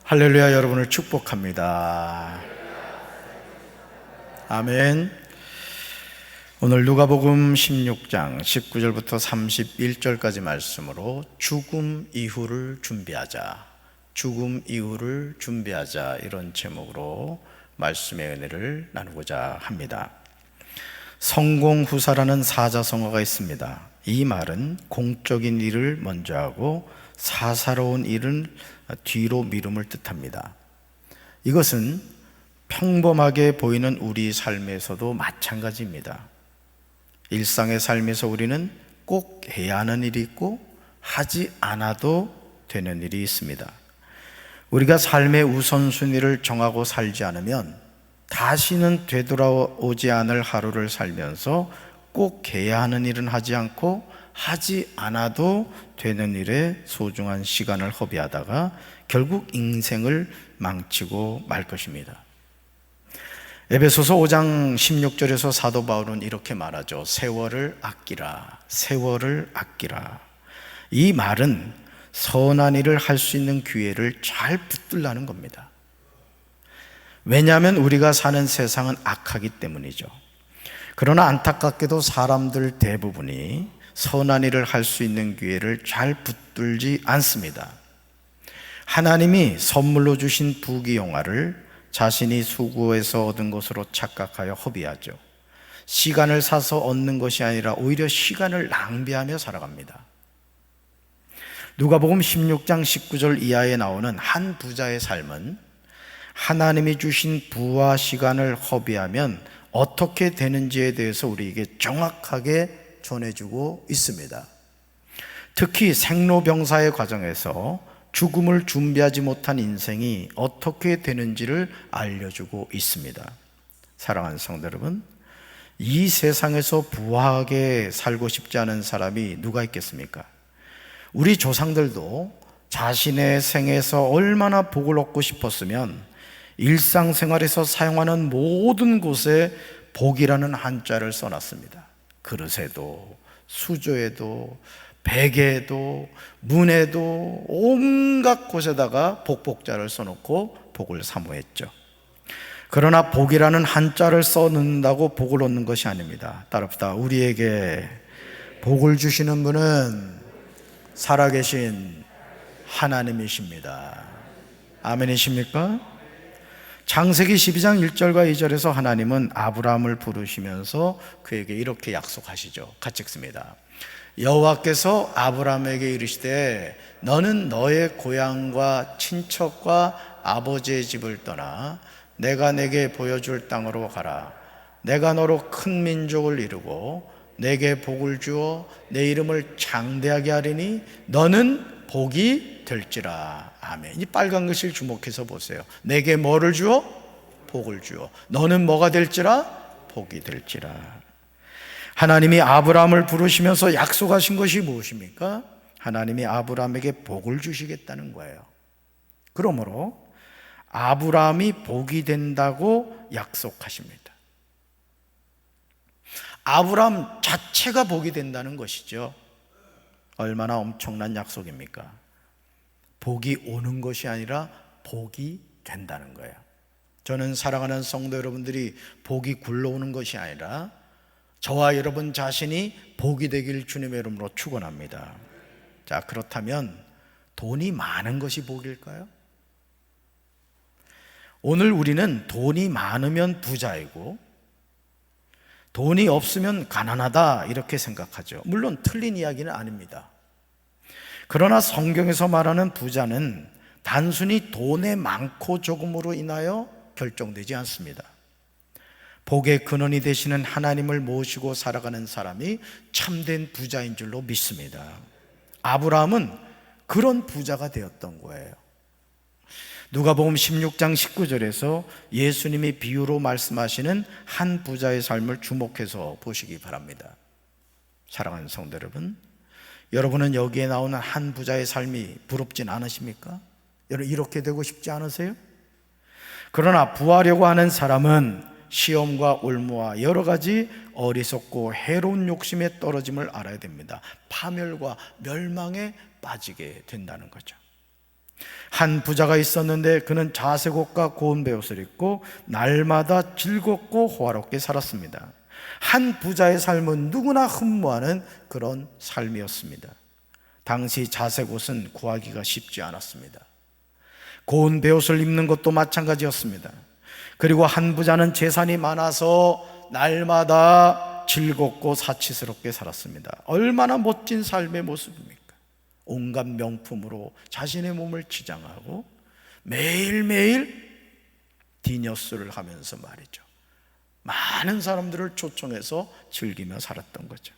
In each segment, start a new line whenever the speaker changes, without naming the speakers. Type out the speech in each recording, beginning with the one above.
할렐루야. 여러분을 축복합니다. 아멘. 오늘 누가복음 16장 19절부터 31절까지 말씀으로 죽음 이후를 준비하자, 죽음 이후를 준비하자, 이런 제목으로 말씀의 은혜를 나누고자 합니다. 성공후사라는 사자성어가 있습니다. 이 말은 공적인 일을 먼저 하고 사사로운 일은 뒤로 미룸을 뜻합니다. 이것은 평범하게 보이는 우리 삶에서도 마찬가지입니다. 일상의 삶에서 우리는 꼭 해야 하는 일이 있고 하지 않아도 되는 일이 있습니다. 우리가 삶의 우선순위를 정하고 살지 않으면 다시는 되돌아오지 않을 하루를 살면서 꼭 해야 하는 일은 하지 않고 하지 않아도 되는 일에 소중한 시간을 허비하다가 결국 인생을 망치고 말 것입니다. 에베소서 5장 16절에서 사도 바울은 이렇게 말하죠. 세월을 아끼라, 세월을 아끼라. 이 말은 선한 일을 할 수 있는 기회를 잘 붙들라는 겁니다. 왜냐하면 우리가 사는 세상은 악하기 때문이죠. 그러나 안타깝게도 사람들 대부분이 선한 일을 할 수 있는 기회를 잘 붙들지 않습니다. 하나님이 선물로 주신 부귀영화를 자신이 수고해서 얻은 것으로 착각하여 허비하죠. 시간을 사서 얻는 것이 아니라 오히려 시간을 낭비하며 살아갑니다. 누가복음 16장 19절 이하에 나오는 한 부자의 삶은 하나님이 주신 부와 시간을 허비하면 어떻게 되는지에 대해서 우리에게 정확하게 전해주고 있습니다. 특히 생로병사의 과정에서 죽음을 준비하지 못한 인생이 어떻게 되는지를 알려주고 있습니다. 사랑하는 성도 여러분, 이 세상에서 부하게 살고 싶지 않은 사람이 누가 있겠습니까? 우리 조상들도 자신의 생에서 얼마나 복을 얻고 싶었으면 일상생활에서 사용하는 모든 곳에 복이라는 한자를 써놨습니다. 그릇에도, 수조에도, 베개에도, 문에도, 온갖 곳에다가 복복자를 써놓고 복을 사모했죠. 그러나 복이라는 한자를 써놓는다고 복을 얻는 것이 아닙니다. 따릅시다. 우리에게 복을 주시는 분은 살아계신 하나님이십니다. 아멘이십니까? 창세기 12장 1절과 2절에서 하나님은 아브라함을 부르시면서 그에게 이렇게 약속하시죠. 같이 읽습니다. 여호와께서 아브라함에게 이르시되 너는 너의 고향과 친척과 아버지의 집을 떠나 내가 내게 보여줄 땅으로 가라. 내가 너로 큰 민족을 이루고 내게 복을 주어 내 이름을 장대하게 하리니 너는 복이 될지라. 아멘. 이 빨간 글씨를 주목해서 보세요. 내게 뭐를 주어? 복을 주어. 너는 뭐가 될지라? 복이 될지라. 하나님이 아브라함을 부르시면서 약속하신 것이 무엇입니까? 하나님이 아브라함에게 복을 주시겠다는 거예요. 그러므로 아브라함이 복이 된다고 약속하십니다. 아브라함 자체가 복이 된다는 것이죠. 얼마나 엄청난 약속입니까? 복이 오는 것이 아니라 복이 된다는 거예요. 저는 사랑하는 성도 여러분들이 복이 굴러오는 것이 아니라 저와 여러분 자신이 복이 되길 주님의 이름으로 축원합니다. 자, 그렇다면 돈이 많은 것이 복일까요? 오늘 우리는 돈이 많으면 부자이고 돈이 없으면 가난하다 이렇게 생각하죠. 물론 틀린 이야기는 아닙니다. 그러나 성경에서 말하는 부자는 단순히 돈의 많고 적음으로 인하여 결정되지 않습니다. 복의 근원이 되시는 하나님을 모시고 살아가는 사람이 참된 부자인 줄로 믿습니다. 아브라함은 그런 부자가 되었던 거예요. 누가복음 16장 19절에서 예수님이 비유로 말씀하시는 한 부자의 삶을 주목해서 보시기 바랍니다. 사랑하는 성도 여러분, 여러분은 여기에 나오는 한 부자의 삶이 부럽진 않으십니까? 여러분 이렇게 되고 싶지 않으세요? 그러나 부하려고 하는 사람은 시험과 올무와 여러 가지 어리석고 해로운 욕심에 떨어짐을 알아야 됩니다. 파멸과 멸망에 빠지게 된다는 거죠. 한 부자가 있었는데 그는 자색 옷과 고운 베옷을 입고 날마다 즐겁고 호화롭게 살았습니다. 한 부자의 삶은 누구나 흠모하는 그런 삶이었습니다. 당시 자색 옷은 구하기가 쉽지 않았습니다. 고운 베옷을 입는 것도 마찬가지였습니다. 그리고 한 부자는 재산이 많아서 날마다 즐겁고 사치스럽게 살았습니다. 얼마나 멋진 삶의 모습입니까? 온갖 명품으로 자신의 몸을 치장하고 매일매일 디너스를 하면서 말이죠, 많은 사람들을 초청해서 즐기며 살았던 거죠.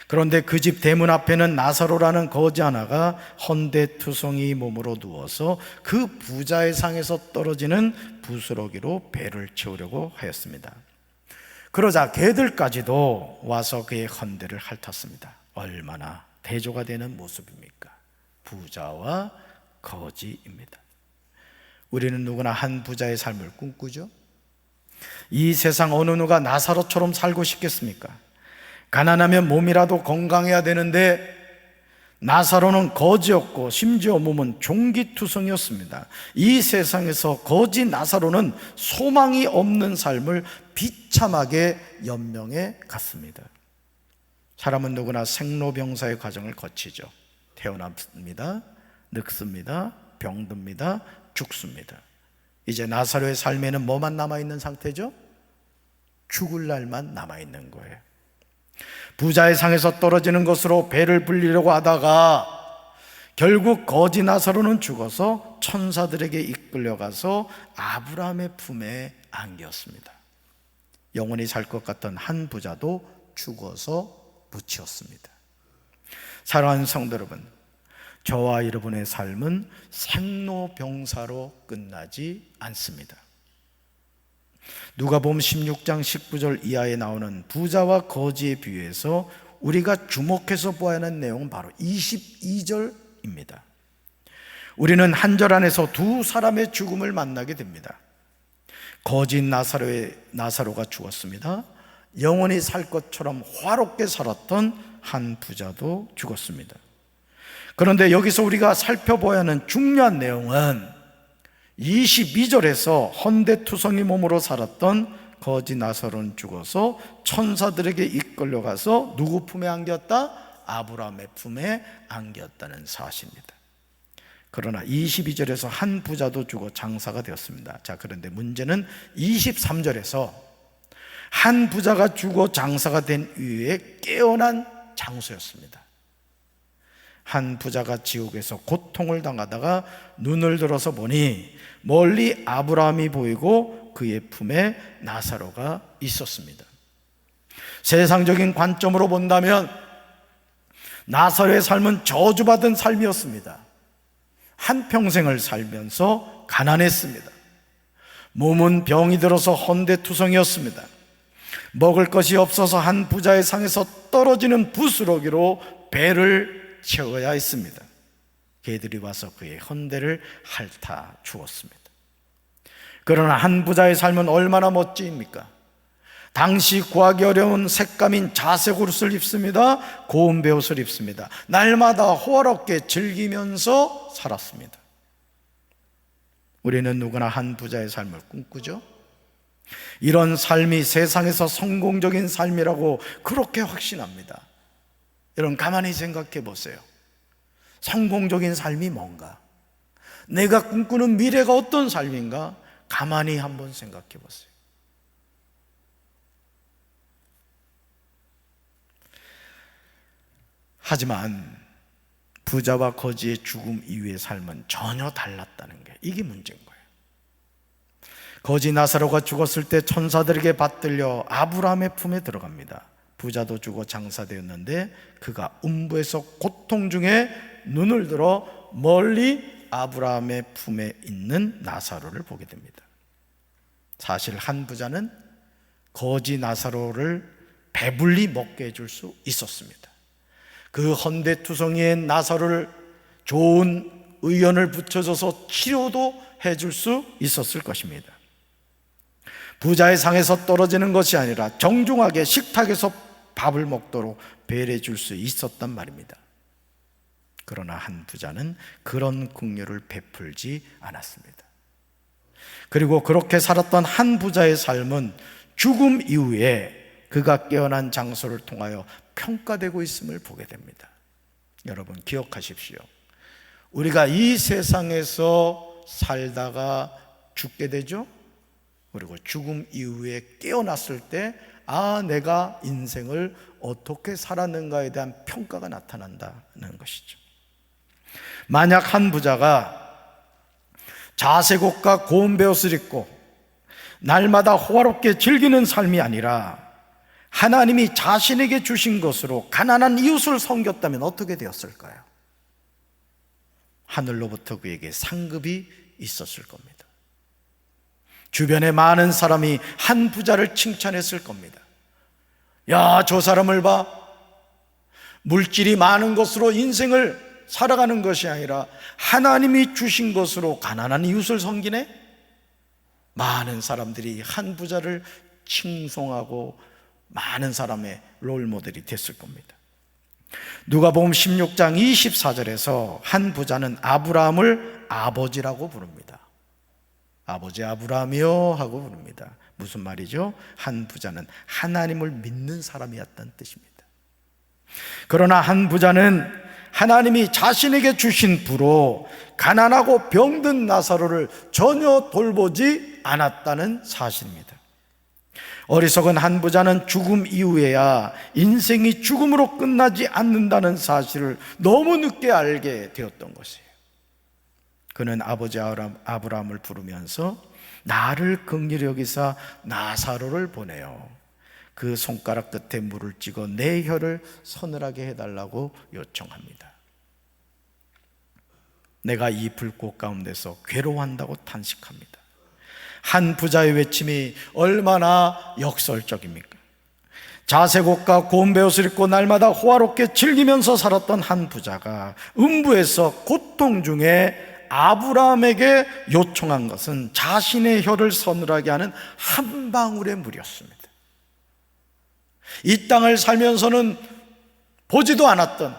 그런데 그 집 대문 앞에는 나사로라는 거지 하나가 헌데투성이 몸으로 누워서 그 부자의 상에서 떨어지는 부스러기로 배를 채우려고 하였습니다. 그러자 개들까지도 와서 그의 헌데를 핥았습니다. 얼마나 대조가 되는 모습입니까? 부자와 거지입니다. 우리는 누구나 한 부자의 삶을 꿈꾸죠. 이 세상 어느 누가 나사로처럼 살고 싶겠습니까? 가난하면 몸이라도 건강해야 되는데 나사로는 거지였고 심지어 몸은 종기투성이었습니다. 이 세상에서 거지 나사로는 소망이 없는 삶을 비참하게 연명해 갔습니다. 사람은 누구나 생로병사의 과정을 거치죠. 태어납니다, 늙습니다, 병듭니다, 죽습니다. 이제 나사로의 삶에는 뭐만 남아있는 상태죠? 죽을 날만 남아있는 거예요. 부자의 상에서 떨어지는 것으로 배를 불리려고 하다가 결국 거지 나사로는 죽어서 천사들에게 이끌려가서 아브라함의 품에 안겼습니다. 영원히 살 것 같던 한 부자도 죽어서 묻히었습니다. 사랑하는 성도 여러분, 저와 여러분의 삶은 생로병사로 끝나지 않습니다. 누가복음 16장 19절 이하에 나오는 부자와 거지의 비유에서 우리가 주목해서 보아야 하는 내용은 바로 22절입니다. 우리는 한 절 안에서 두 사람의 죽음을 만나게 됩니다. 거지 나사로가 죽었습니다. 영원히 살 것처럼 화롭게 살았던 한 부자도 죽었습니다. 그런데 여기서 우리가 살펴봐야 하는 중요한 내용은 22절에서 헌데투성이 몸으로 살았던 거지 나사로는 죽어서 천사들에게 이끌려가서 누구 품에 안겼다? 아브라함의 품에 안겼다는 사실입니다. 그러나 22절에서 한 부자도 죽어 장사가 되었습니다. 자, 그런데 문제는 23절에서 한 부자가 죽어 장사가 된 이후에 깨어난 장소였습니다. 한 부자가 지옥에서 고통을 당하다가 눈을 들어서 보니 멀리 아브라함이 보이고 그의 품에 나사로가 있었습니다. 세상적인 관점으로 본다면 나사로의 삶은 저주받은 삶이었습니다. 한평생을 살면서 가난했습니다. 몸은 병이 들어서 헌데투성이었습니다. 먹을 것이 없어서 한 부자의 상에서 떨어지는 부스러기로 배를 채워야 했습니다. 개들이 와서 그의 헌데를 핥아 주었습니다. 그러나 한 부자의 삶은 얼마나 멋집니까? 당시 구하기 어려운 색감인 자색 옷을 입습니다. 고운 베옷을 입습니다. 날마다 호화롭게 즐기면서 살았습니다. 우리는 누구나 한 부자의 삶을 꿈꾸죠. 이런 삶이 세상에서 성공적인 삶이라고 그렇게 확신합니다. 여러분, 가만히 생각해 보세요. 성공적인 삶이 뭔가? 내가 꿈꾸는 미래가 어떤 삶인가? 가만히 한번 생각해 보세요. 하지만 부자와 거지의 죽음 이후의 삶은 전혀 달랐다는 게, 이게 문제인 거예요. 거지 나사로가 죽었을 때 천사들에게 받들려 아브라함의 품에 들어갑니다. 부자도 죽어 장사되었는데 그가 음부에서 고통 중에 눈을 들어 멀리 아브라함의 품에 있는 나사로를 보게 됩니다. 사실 한 부자는 거지 나사로를 배불리 먹게 해줄 수 있었습니다. 그 헌데투성이의 나사로를 좋은 의연을 붙여줘서 치료도 해줄 수 있었을 것입니다. 부자의 상에서 떨어지는 것이 아니라 정중하게 식탁에서 밥을 먹도록 배려해 줄 수 있었단 말입니다. 그러나 한 부자는 그런 긍휼을 베풀지 않았습니다. 그리고 그렇게 살았던 한 부자의 삶은 죽음 이후에 그가 깨어난 장소를 통하여 평가되고 있음을 보게 됩니다. 여러분 기억하십시오. 우리가 이 세상에서 살다가 죽게 되죠. 그리고 죽음 이후에 깨어났을 때 내가 인생을 어떻게 살았는가에 대한 평가가 나타난다는 것이죠. 만약 한 부자가 자색옷과 고운 베옷을 입고 날마다 호화롭게 즐기는 삶이 아니라 하나님이 자신에게 주신 것으로 가난한 이웃을 섬겼다면 어떻게 되었을까요? 하늘로부터 그에게 상급이 있었을 겁니다. 주변에 많은 사람이 한 부자를 칭찬했을 겁니다. 야, 저 사람을 봐. 물질이 많은 것으로 인생을 살아가는 것이 아니라 하나님이 주신 것으로 가난한 이웃을 섬기네? 많은 사람들이 한 부자를 칭송하고 많은 사람의 롤모델이 됐을 겁니다. 누가복음 16장 24절에서 한 부자는 아브라함을 아버지라고 부릅니다. 아버지 아브라함이요 하고 부릅니다. 무슨 말이죠? 한 부자는 하나님을 믿는 사람이었다는 뜻입니다. 그러나 한 부자는 하나님이 자신에게 주신 부로 가난하고 병든 나사로를 전혀 돌보지 않았다는 사실입니다. 어리석은 한 부자는 죽음 이후에야 인생이 죽음으로 끝나지 않는다는 사실을 너무 늦게 알게 되었던 것이에요. 그는 아버지 아브라함을 부르면서 나를 긍휼히 여기사 나사로를 보내요. 그 손가락 끝에 물을 찍어 내 혀를 서늘하게 해달라고 요청합니다. 내가 이 불꽃 가운데서 괴로워한다고 탄식합니다. 한 부자의 외침이 얼마나 역설적입니까? 자색옷과 고운 베옷을 입고 날마다 호화롭게 즐기면서 살았던 한 부자가 음부에서 고통 중에 아브라함에게 요청한 것은 자신의 혀를 서늘하게 하는 한 방울의 물이었습니다. 이 땅을 살면서는 보지도 않았던,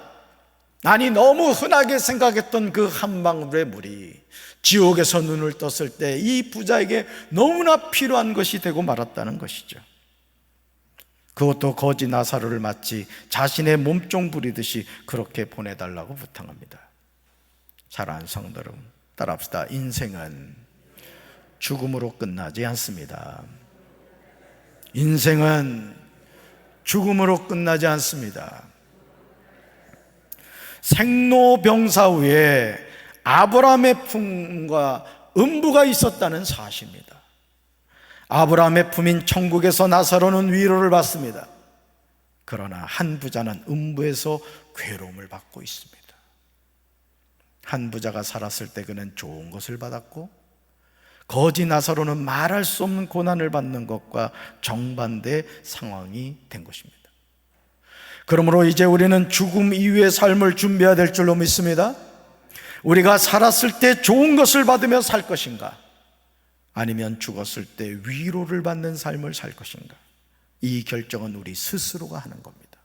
아니 너무 흔하게 생각했던 그 한 방울의 물이 지옥에서 눈을 떴을 때 이 부자에게 너무나 필요한 것이 되고 말았다는 것이죠. 그것도 거지 나사로를 마치 자신의 몸종 부리듯이 그렇게 보내달라고 부탁합니다. 사랑하는 성도 여러분, 따라합시다. 인생은 죽음으로 끝나지 않습니다. 인생은 죽음으로 끝나지 않습니다. 생로병사 후에 아브라함의 품과 음부가 있었다는 사실입니다. 아브라함의 품인 천국에서 나사로는 위로를 받습니다. 그러나 한 부자는 음부에서 괴로움을 받고 있습니다. 한 부자가 살았을 때 그는 좋은 것을 받았고, 거지 나사로는 말할 수 없는 고난을 받는 것과 정반대 상황이 된 것입니다. 그러므로 이제 우리는 죽음 이후의 삶을 준비해야 될 줄로 믿습니다. 우리가 살았을 때 좋은 것을 받으며 살 것인가, 아니면 죽었을 때 위로를 받는 삶을 살 것인가, 이 결정은 우리 스스로가 하는 겁니다.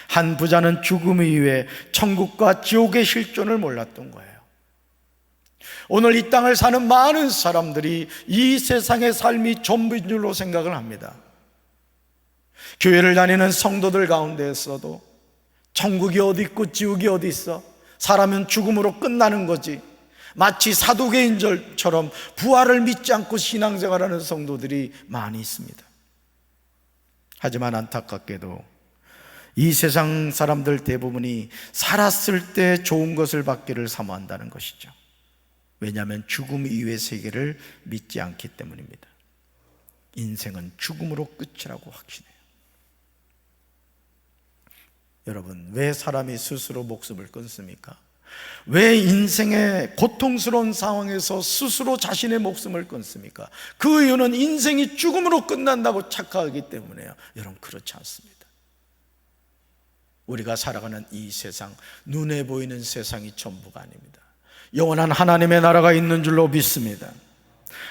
한 부자는 죽음 이후에 천국과 지옥의 실존을 몰랐던 거예요. 오늘 이 땅을 사는 많은 사람들이 이 세상의 삶이 전부인 줄로 생각을 합니다. 교회를 다니는 성도들 가운데에서도 천국이 어디 있고 지옥이 어디 있어? 사람은 죽음으로 끝나는 거지. 마치 사두개인절처럼 부활을 믿지 않고 신앙생활하는 성도들이 많이 있습니다. 하지만 안타깝게도 이 세상 사람들 대부분이 살았을 때 좋은 것을 받기를 사모한다는 것이죠. 왜냐하면 죽음 이후의 세계를 믿지 않기 때문입니다. 인생은 죽음으로 끝이라고 확신해요. 여러분, 왜 사람이 스스로 목숨을 끊습니까? 왜 인생의 고통스러운 상황에서 스스로 자신의 목숨을 끊습니까? 그 이유는 인생이 죽음으로 끝난다고 착각하기 때문에요. 여러분, 그렇지 않습니다. 우리가 살아가는 이 세상, 눈에 보이는 세상이 전부가 아닙니다. 영원한 하나님의 나라가 있는 줄로 믿습니다.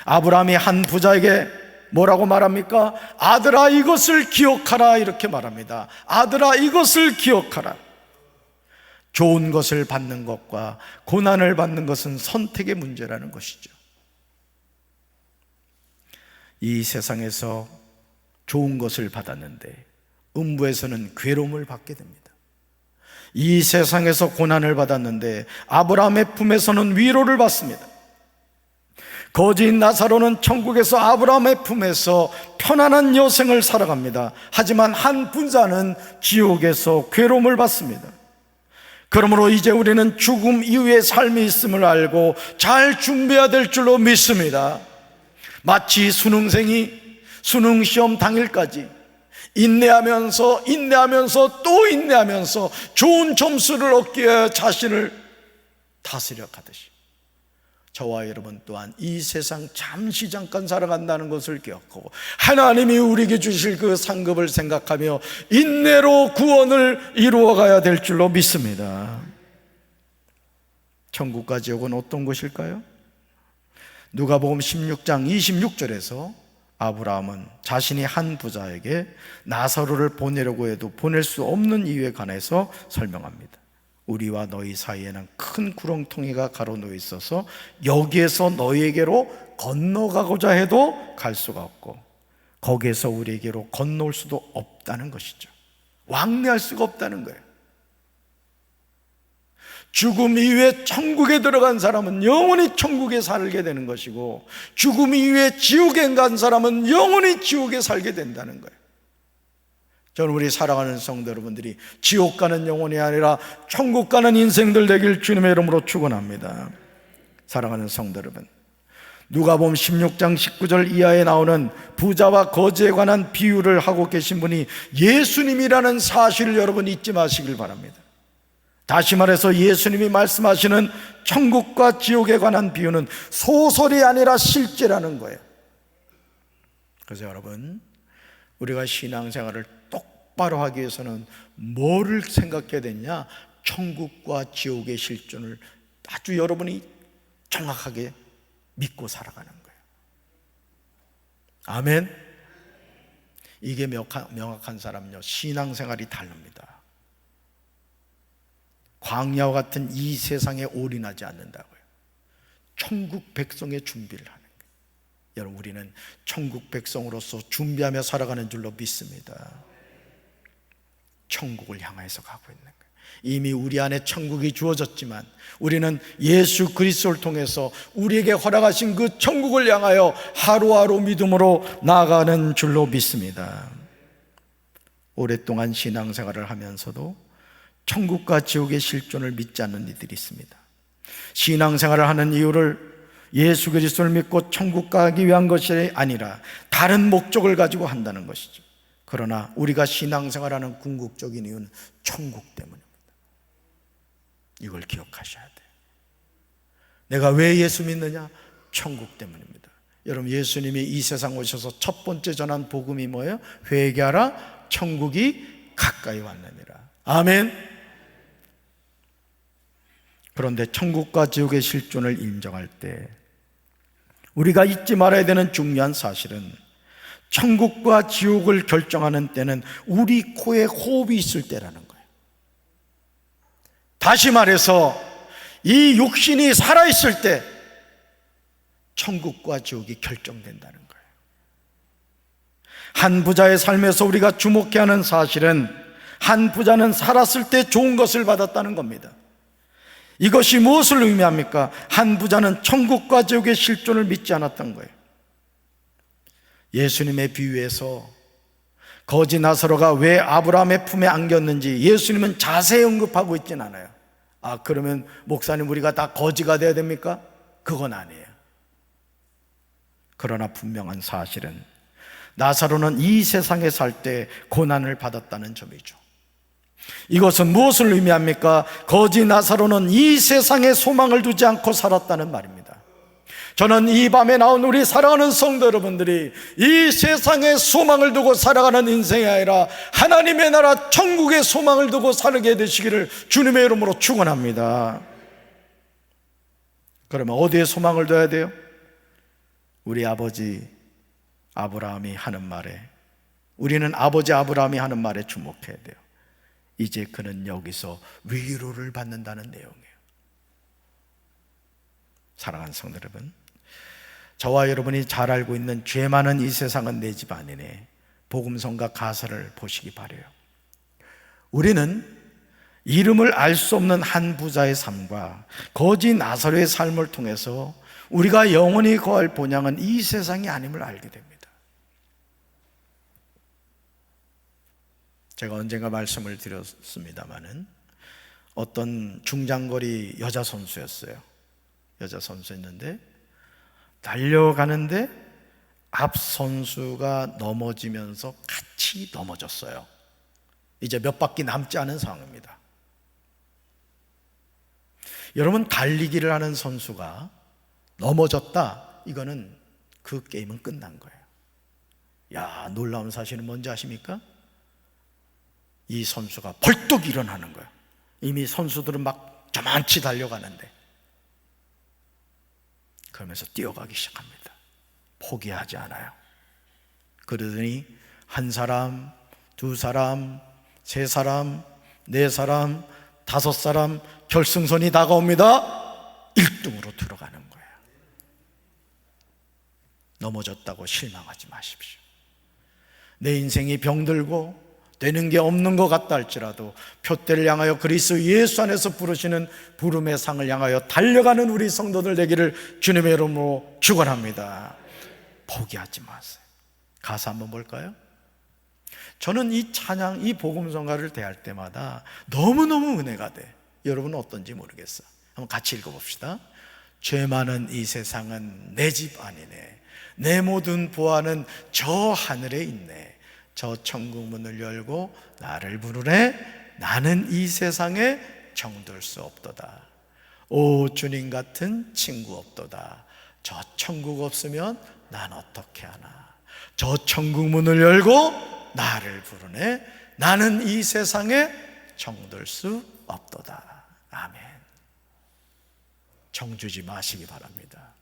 아브라함이 한 부자에게 뭐라고 말합니까? 아들아, 이것을 기억하라, 이렇게 말합니다. 아들아, 이것을 기억하라. 좋은 것을 받는 것과 고난을 받는 것은 선택의 문제라는 것이죠. 이 세상에서 좋은 것을 받았는데 음부에서는 괴로움을 받게 됩니다. 이 세상에서 고난을 받았는데 아브라함의 품에서는 위로를 받습니다. 거지인 나사로는 천국에서 아브라함의 품에서 편안한 여생을 살아갑니다. 하지만 한 부자는 지옥에서 괴로움을 받습니다. 그러므로 이제 우리는 죽음 이후의 삶이 있음을 알고 잘 준비해야 될 줄로 믿습니다. 마치 수능생이 수능시험 당일까지 인내하면서 또 인내하면서 좋은 점수를 얻기 위해 자신을 다스려 가듯이 저와 여러분 또한 이 세상 잠시 잠깐 살아간다는 것을 기억하고 하나님이 우리에게 주실 그 상급을 생각하며 인내로 구원을 이루어가야 될 줄로 믿습니다. 천국과 지옥은 어떤 곳일까요? 누가복음 16장 26절에서 아브라함은 자신이 한 부자에게 나사로를 보내려고 해도 보낼 수 없는 이유에 관해서 설명합니다. 우리와 너희 사이에는 큰 구렁텅이가 가로놓여 있어서 여기에서 너희에게로 건너가고자 해도 갈 수가 없고 거기에서 우리에게로 건너올 수도 없다는 것이죠. 왕래할 수가 없다는 거예요. 죽음 이후에 천국에 들어간 사람은 영원히 천국에 살게 되는 것이고 죽음 이후에 지옥에 간 사람은 영원히 지옥에 살게 된다는 거예요. 저는 우리 사랑하는 성도 여러분들이 지옥 가는 영혼이 아니라 천국 가는 인생들 되길 주님의 이름으로 축원합니다. 사랑하는 성도 여러분, 누가복음 16장 19절 이하에 나오는 부자와 거지에 관한 비유를 하고 계신 분이 예수님이라는 사실을 여러분 잊지 마시길 바랍니다. 다시 말해서 예수님이 말씀하시는 천국과 지옥에 관한 비유는 소설이 아니라 실제라는 거예요. 그래서 여러분, 우리가 신앙생활을 똑바로 하기 위해서는 뭐를 생각해야 되냐? 천국과 지옥의 실존을 아주 여러분이 정확하게 믿고 살아가는 거예요. 아멘. 이게 명확한 사람은요, 신앙생활이 다릅니다. 광야와 같은 이 세상에 올인하지 않는다고요. 천국 백성의 준비를 하는 거예요. 여러분, 우리는 천국 백성으로서 준비하며 살아가는 줄로 믿습니다. 천국을 향해서 가고 있는 거예요. 이미 우리 안에 천국이 주어졌지만 우리는 예수 그리스도를 통해서 우리에게 허락하신 그 천국을 향하여 하루하루 믿음으로 나아가는 줄로 믿습니다. 오랫동안 신앙생활을 하면서도 천국과 지옥의 실존을 믿지 않는 이들이 있습니다. 신앙생활을 하는 이유를 예수 그리스도를 믿고 천국 가기 위한 것이 아니라 다른 목적을 가지고 한다는 것이죠. 그러나 우리가 신앙생활하는 궁극적인 이유는 천국 때문입니다. 이걸 기억하셔야 돼요. 내가 왜 예수 믿느냐? 천국 때문입니다. 여러분, 예수님이 이 세상 오셔서 첫 번째 전한 복음이 뭐예요? 회개하라, 천국이 가까이 왔느니라. 아멘. 그런데 천국과 지옥의 실존을 인정할 때 우리가 잊지 말아야 되는 중요한 사실은 천국과 지옥을 결정하는 때는 우리 코에 호흡이 있을 때라는 거예요. 다시 말해서 이 육신이 살아있을 때 천국과 지옥이 결정된다는 거예요. 한 부자의 삶에서 우리가 주목해야 하는 사실은 한 부자는 살았을 때 좋은 것을 받았다는 겁니다. 이것이 무엇을 의미합니까? 한 부자는 천국과 지옥의 실존을 믿지 않았던 거예요. 예수님의 비유에서 거지 나사로가 왜 아브라함의 품에 안겼는지 예수님은 자세히 언급하고 있진 않아요. 아, 그러면 목사님 우리가 다 거지가 돼야 됩니까? 그건 아니에요. 그러나 분명한 사실은 나사로는 이 세상에 살 때 고난을 받았다는 점이죠. 이것은 무엇을 의미합니까? 거지 나사로는 이 세상에 소망을 두지 않고 살았다는 말입니다. 저는 이 밤에 나온 우리 사랑하는 성도 여러분들이 이 세상에 소망을 두고 살아가는 인생이 아니라 하나님의 나라 천국의 소망을 두고 살게 되시기를 주님의 이름으로 축원합니다. 그러면 어디에 소망을 둬야 돼요? 우리 아버지 아브라함이 하는 말에, 우리는 아버지 아브라함이 하는 말에 주목해야 돼요. 이제 그는 여기서 위로를 받는다는 내용이에요. 사랑하는 성도 여러분, 저와 여러분이 잘 알고 있는 죄 많은 이 세상은 내 집 아니네, 복음성가 가사를 보시기 바라요. 우리는 이름을 알 수 없는 한 부자의 삶과 거지 나사로의 삶을 통해서 우리가 영원히 거할 본향은 이 세상이 아님을 알게 됩니다. 제가 언젠가 말씀을 드렸습니다마는 어떤 중장거리 여자 선수였어요. 여자 선수였는데 달려가는데 앞 선수가 넘어지면서 같이 넘어졌어요. 이제 몇 바퀴 남지 않은 상황입니다. 여러분, 달리기를 하는 선수가 넘어졌다, 이거는 그 게임은 끝난 거예요. 야, 놀라운 사실은 뭔지 아십니까? 이 선수가 벌떡 일어나는 거예요. 이미 선수들은 막 저만치 달려가는데, 그러면서 뛰어가기 시작합니다. 포기하지 않아요. 그러더니 한 사람, 두 사람, 세 사람, 네 사람, 다섯 사람, 결승선이 다가옵니다. 1등으로 들어가는 거예요. 넘어졌다고 실망하지 마십시오. 내 인생이 병들고 되는 게 없는 것 같다 할지라도 표대를 향하여 그리스도 예수 안에서 부르시는 부름의 상을 향하여 달려가는 우리 성도들 되기를 주님의 이름으로 축원합니다. 포기하지 마세요. 가사 한번 볼까요? 저는 이 찬양, 이 복음성가를 대할 때마다 너무너무 은혜가 돼. 여러분은 어떤지 모르겠어. 한번 같이 읽어봅시다. 죄 많은 이 세상은 내 집 아니네. 내 모든 보아는 저 하늘에 있네. 저 천국 문을 열고 나를 부르네. 나는 이 세상에 정들 수 없도다. 오 주님 같은 친구 없도다. 저 천국 없으면 난 어떻게 하나. 저 천국 문을 열고 나를 부르네. 나는 이 세상에 정들 수 없도다. 아멘. 정주지 마시기 바랍니다.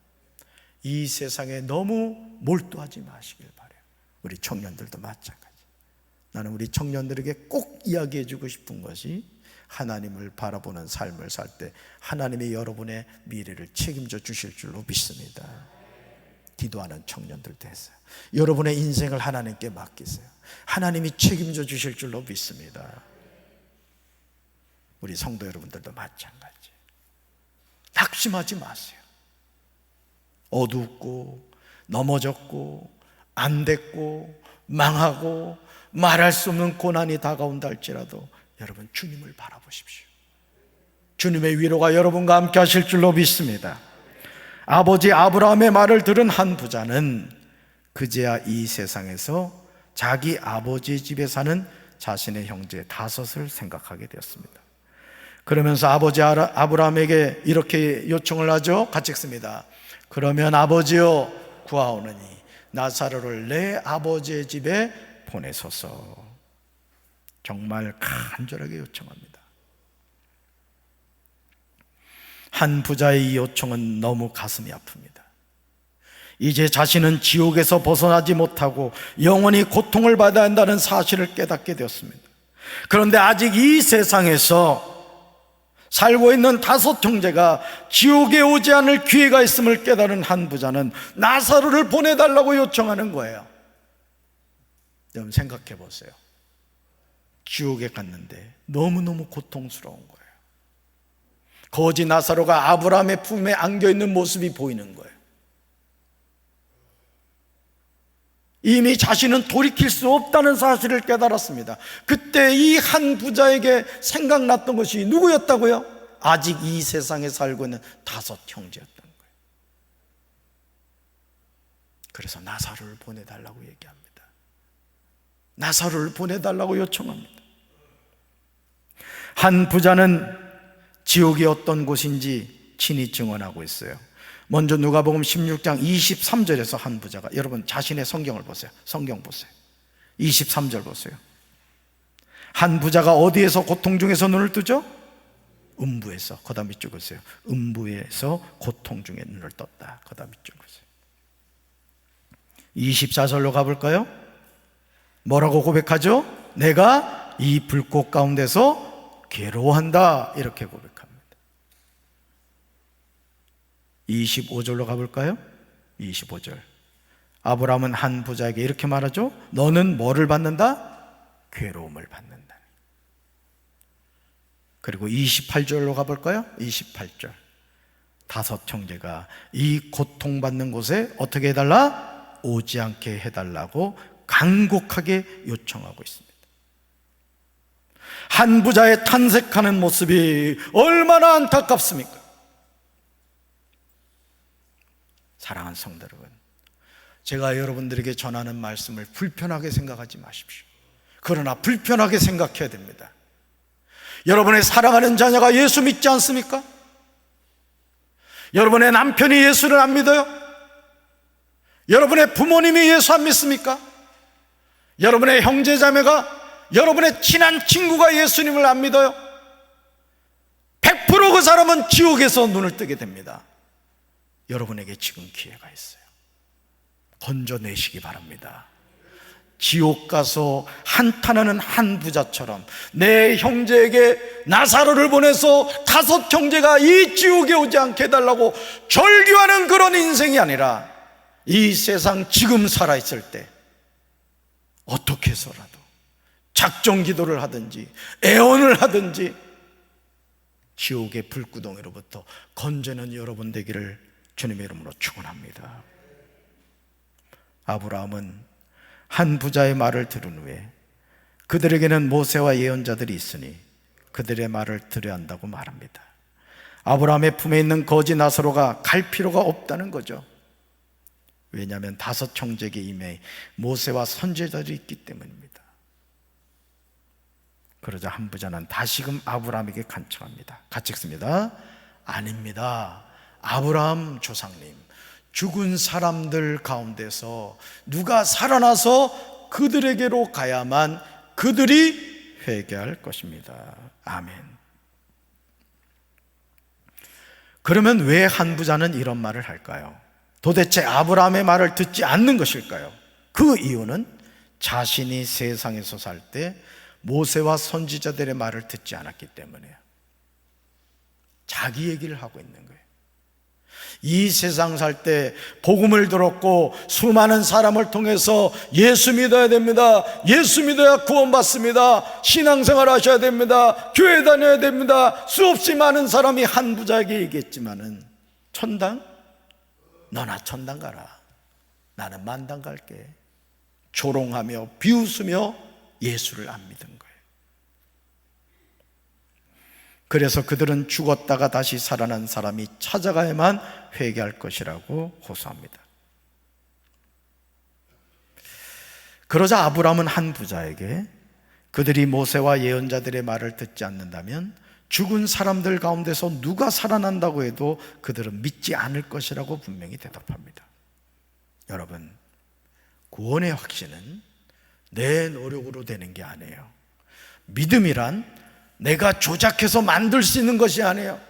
이 세상에 너무 몰두하지 마시길 바라요. 우리 청년들도 마찬가지. 나는 우리 청년들에게 꼭 이야기해 주고 싶은 것이, 하나님을 바라보는 삶을 살 때 하나님이 여러분의 미래를 책임져 주실 줄로 믿습니다. 기도하는 청년들 되세요. 여러분의 인생을 하나님께 맡기세요. 하나님이 책임져 주실 줄로 믿습니다. 우리 성도 여러분들도 마찬가지. 낙심하지 마세요. 어둡고 넘어졌고 안 됐고 망하고 말할 수 없는 고난이 다가온다 할지라도 여러분 주님을 바라보십시오. 주님의 위로가 여러분과 함께 하실 줄로 믿습니다. 아버지 아브라함의 말을 들은 한 부자는 그제야 이 세상에서 자기 아버지 집에 사는 자신의 형제 다섯을 생각하게 되었습니다. 그러면서 아버지 아브라함에게 이렇게 요청을 하죠. 같이 읽습니다. 그러면 아버지여 구하오느니 나사로를 내 아버지의 집에 보내소서. 정말 간절하게 요청합니다. 한 부자의 이 요청은 너무 가슴이 아픕니다. 이제 자신은 지옥에서 벗어나지 못하고 영원히 고통을 받아야 한다는 사실을 깨닫게 되었습니다. 그런데 아직 이 세상에서 살고 있는 다섯 형제가 지옥에 오지 않을 기회가 있음을 깨달은 한 부자는 나사로를 보내달라고 요청하는 거예요. 여러분 생각해 보세요. 지옥에 갔는데 너무너무 고통스러운 거예요. 거지 나사로가 아브라함의 품에 안겨있는 모습이 보이는 거예요. 이미 자신은 돌이킬 수 없다는 사실을 깨달았습니다. 그때 이 한 부자에게 생각났던 것이 누구였다고요? 아직 이 세상에 살고 있는 다섯 형제였던 거예요. 그래서 나사로를 보내달라고 얘기합니다. 나사로를 보내달라고 요청합니다. 한 부자는 지옥이 어떤 곳인지 친히 증언하고 있어요. 먼저 누가복음 16장 23절에서 한 부자가, 여러분 자신의 성경을 보세요. 성경 보세요. 23절 보세요. 한 부자가 어디에서 고통 중에서 눈을 뜨죠? 음부에서. 그 다음 이쪽 보세요. 음부에서 고통 중에 눈을 떴다. 그 다음 이쪽 보세요. 24절로 가볼까요? 뭐라고 고백하죠? 내가 이 불꽃 가운데서 괴로워한다. 이렇게 고백합니다. 25절로 가볼까요? 25절. 아브라함은 한 부자에게 이렇게 말하죠. 너는 뭐를 받는다? 괴로움을 받는다. 그리고 28절로 가볼까요? 28절. 다섯 형제가 이 고통받는 곳에 어떻게 해달라? 오지 않게 해달라고 간곡하게 요청하고 있습니다. 한 부자의 탄색하는 모습이 얼마나 안타깝습니까? 사랑하는 성도 여러분, 제가 여러분들에게 전하는 말씀을 불편하게 생각하지 마십시오. 그러나 불편하게 생각해야 됩니다. 여러분의 사랑하는 자녀가 예수 믿지 않습니까? 여러분의 남편이 예수를 안 믿어요? 여러분의 부모님이 예수 안 믿습니까? 여러분의 형제자매가, 여러분의 친한 친구가 예수님을 안 믿어요? 100% 그 사람은 지옥에서 눈을 뜨게 됩니다. 여러분에게 지금 기회가 있어요. 건져내시기 바랍니다. 지옥 가서 한탄하는 한 부자처럼 내 형제에게 나사로를 보내서 다섯 형제가 이 지옥에 오지 않게 해달라고 절규하는 그런 인생이 아니라, 이 세상 지금 살아있을 때 어떻게 해서라도 작정 기도를 하든지 애원을 하든지 지옥의 불구덩이로부터 건져내는 여러분 되기를 주님의 이름으로 축원합니다. 아브라함은 한 부자의 말을 들은 후에 그들에게는 모세와 예언자들이 있으니 그들의 말을 들어야 한다고 말합니다. 아브라함의 품에 있는 거지 나사로가 갈 필요가 없다는 거죠. 왜냐하면 다섯 형제에게 이미 모세와 선지자들이 있기 때문입니다. 그러자 한 부자는 다시금 아브라함에게 간청합니다. 같이 읽습니다. 아닙니다. 아브라함 조상님, 죽은 사람들 가운데서 누가 살아나서 그들에게로 가야만 그들이 회개할 것입니다. 아멘. 그러면 왜 한 부자는 이런 말을 할까요? 도대체 아브라함의 말을 듣지 않는 것일까요? 그 이유는 자신이 세상에서 살 때 모세와 선지자들의 말을 듣지 않았기 때문이에요. 자기 얘기를 하고 있는 거예요. 이 세상 살 때 복음을 들었고 수많은 사람을 통해서 예수 믿어야 됩니다, 예수 믿어야 구원받습니다, 신앙생활 하셔야 됩니다, 교회 다녀야 됩니다, 수없이 많은 사람이 한 부자에게 얘기했지만은 천당? 너나 천당 가라, 나는 만당 갈게. 조롱하며 비웃으며 예수를 안 믿은 거예요. 그래서 그들은 죽었다가 다시 살아난 사람이 찾아가야만 회개할 것이라고 호소합니다. 그러자 아브라함은 한 부자에게 그들이 모세와 예언자들의 말을 듣지 않는다면 죽은 사람들 가운데서 누가 살아난다고 해도 그들은 믿지 않을 것이라고 분명히 대답합니다. 여러분, 구원의 확신은 내 노력으로 되는 게 아니에요. 믿음이란 내가 조작해서 만들 수 있는 것이 아니에요.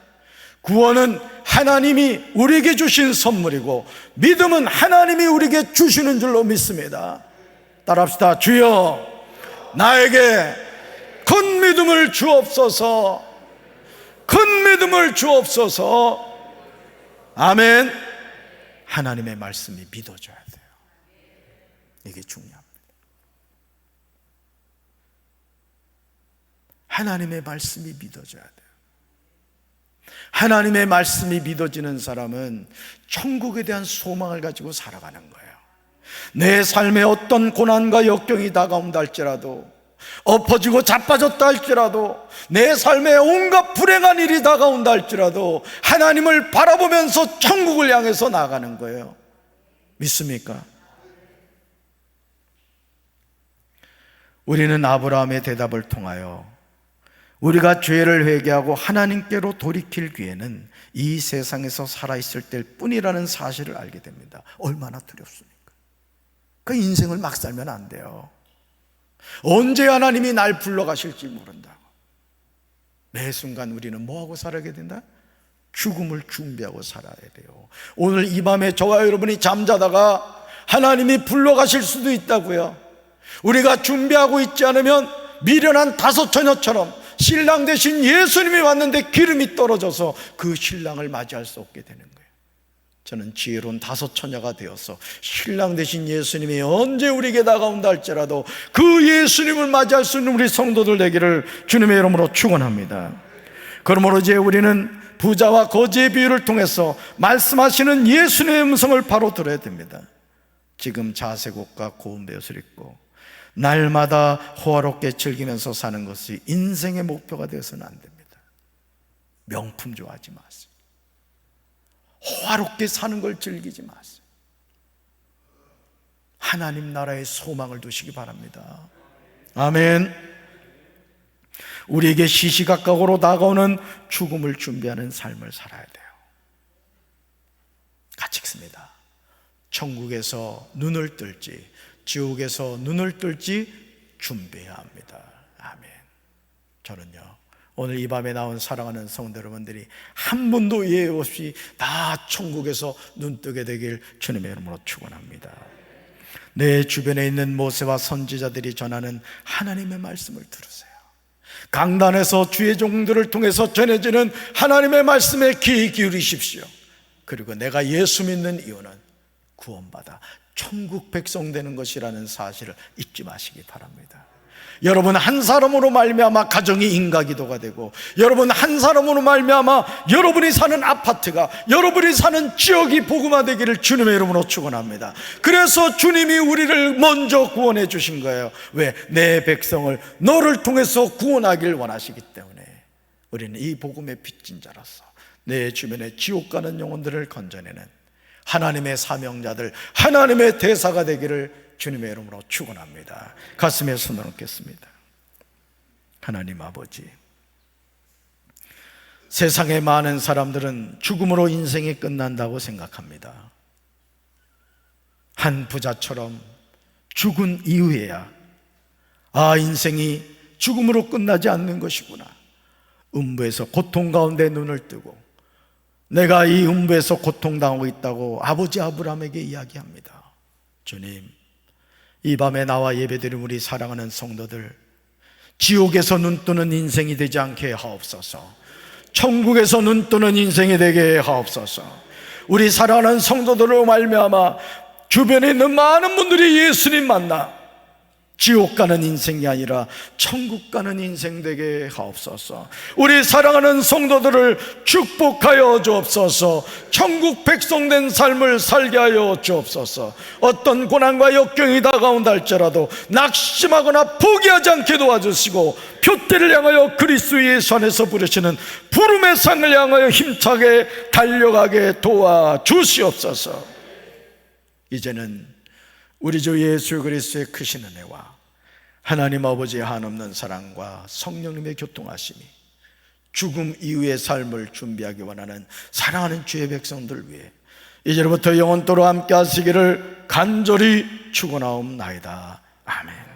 구원은 하나님이 우리에게 주신 선물이고 믿음은 하나님이 우리에게 주시는 줄로 믿습니다. 따라합시다. 주여, 나에게 큰 믿음을 주옵소서. 큰 믿음을 주옵소서. 아멘. 하나님의 말씀이 믿어져야 돼요. 이게 중요합니다. 하나님의 말씀이 믿어져야 돼요. 하나님의 말씀이 믿어지는 사람은 천국에 대한 소망을 가지고 살아가는 거예요. 내 삶에 어떤 고난과 역경이 다가온다 할지라도, 엎어지고 자빠졌다 할지라도, 내 삶에 온갖 불행한 일이 다가온다 할지라도 하나님을 바라보면서 천국을 향해서 나아가는 거예요. 믿습니까? 우리는 아브라함의 대답을 통하여 우리가 죄를 회개하고 하나님께로 돌이킬 기회는 이 세상에서 살아있을 때일 뿐이라는 사실을 알게 됩니다. 얼마나 두렵습니까? 그 인생을 막 살면 안 돼요. 언제 하나님이 날 불러가실지 모른다고. 매 순간 우리는 뭐하고 살아야 된다? 죽음을 준비하고 살아야 돼요. 오늘 이 밤에 저와 여러분이 잠자다가 하나님이 불러가실 수도 있다고요. 우리가 준비하고 있지 않으면 미련한 다섯 처녀처럼 신랑 대신 예수님이 왔는데 기름이 떨어져서 그 신랑을 맞이할 수 없게 되는 거예요. 저는 지혜로운 다섯 처녀가 되어서 신랑 대신 예수님이 언제 우리에게 다가온다 할지라도 그 예수님을 맞이할 수 있는 우리 성도들 되기를 주님의 이름으로 축원합니다. 그러므로 이제 우리는 부자와 거지의 비유를 통해서 말씀하시는 예수님의 음성을 바로 들어야 됩니다. 지금 자색옷과 고운 베옷을 입고 날마다 호화롭게 즐기면서 사는 것이 인생의 목표가 되어서는 안 됩니다. 명품 좋아하지 마세요. 호화롭게 사는 걸 즐기지 마세요. 하나님 나라의 소망을 두시기 바랍니다. 아멘. 우리에게 시시각각으로 다가오는 죽음을 준비하는 삶을 살아야 돼요. 같이 읽습니다. 천국에서 눈을 뜰지 지옥에서 눈을 뜰지 준비해야 합니다. 아멘. 저는요, 오늘 이 밤에 나온 사랑하는 성도 여러분들이 한 분도 예외 없이 다 천국에서 눈 뜨게 되길 주님의 이름으로 축원합니다. 내 주변에 있는 모세와 선지자들이 전하는 하나님의 말씀을 들으세요. 강단에서 주의 종들을 통해서 전해지는 하나님의 말씀에 귀 기울이십시오. 그리고 내가 예수 믿는 이유는 구원받아 천국 백성 되는 것이라는 사실을 잊지 마시기 바랍니다. 여러분 한 사람으로 말미암아 가정이 인가기도가 되고, 여러분 한 사람으로 말미암아 여러분이 사는 아파트가, 여러분이 사는 지역이 복음화되기를 주님의 이름으로 축원합니다. 그래서 주님이 우리를 먼저 구원해 주신 거예요. 왜? 내 백성을 너를 통해서 구원하길 원하시기 때문에. 우리는 이 복음의 빚진 자로서 내 주변에 지옥 가는 영혼들을 건져내는 하나님의 사명자들, 하나님의 대사가 되기를 주님의 이름으로 축원합니다. 가슴에 손을 얹겠습니다. 하나님 아버지, 세상의 많은 사람들은 죽음으로 인생이 끝난다고 생각합니다. 한 부자처럼 죽은 이후에야 인생이 죽음으로 끝나지 않는 것이구나, 음부에서 고통 가운데 눈을 뜨고 내가 이 음부에서 고통당하고 있다고 아버지 아브라함에게 이야기합니다. 주님, 이 밤에 나와 예배드린 우리 사랑하는 성도들, 지옥에서 눈뜨는 인생이 되지 않게 하옵소서. 천국에서 눈뜨는 인생이 되게 하옵소서. 우리 사랑하는 성도들로 말미암아 주변에 있는 많은 분들이 예수님 만나 지옥 가는 인생이 아니라 천국 가는 인생 되게 하옵소서. 우리 사랑하는 성도들을 축복하여 주옵소서. 천국 백성 된 삶을 살게 하여 주옵소서. 어떤 고난과 역경이 다가온다 할지라도 낙심하거나 포기하지 않게 도와주시고, 표대를 향하여 그리스도 예수 안에서 부르시는 부름의 상을 향하여 힘차게 달려가게 도와주시옵소서. 이제는 우리 주 예수 그리스도의 크신 은혜와 하나님 아버지의 한없는 사랑과 성령님의 교통하심이 죽음 이후의 삶을 준비하기 원하는 사랑하는 주의 백성들 위해 이제부터 영원토록 함께 하시기를 간절히 축원하옵나이다. 아멘.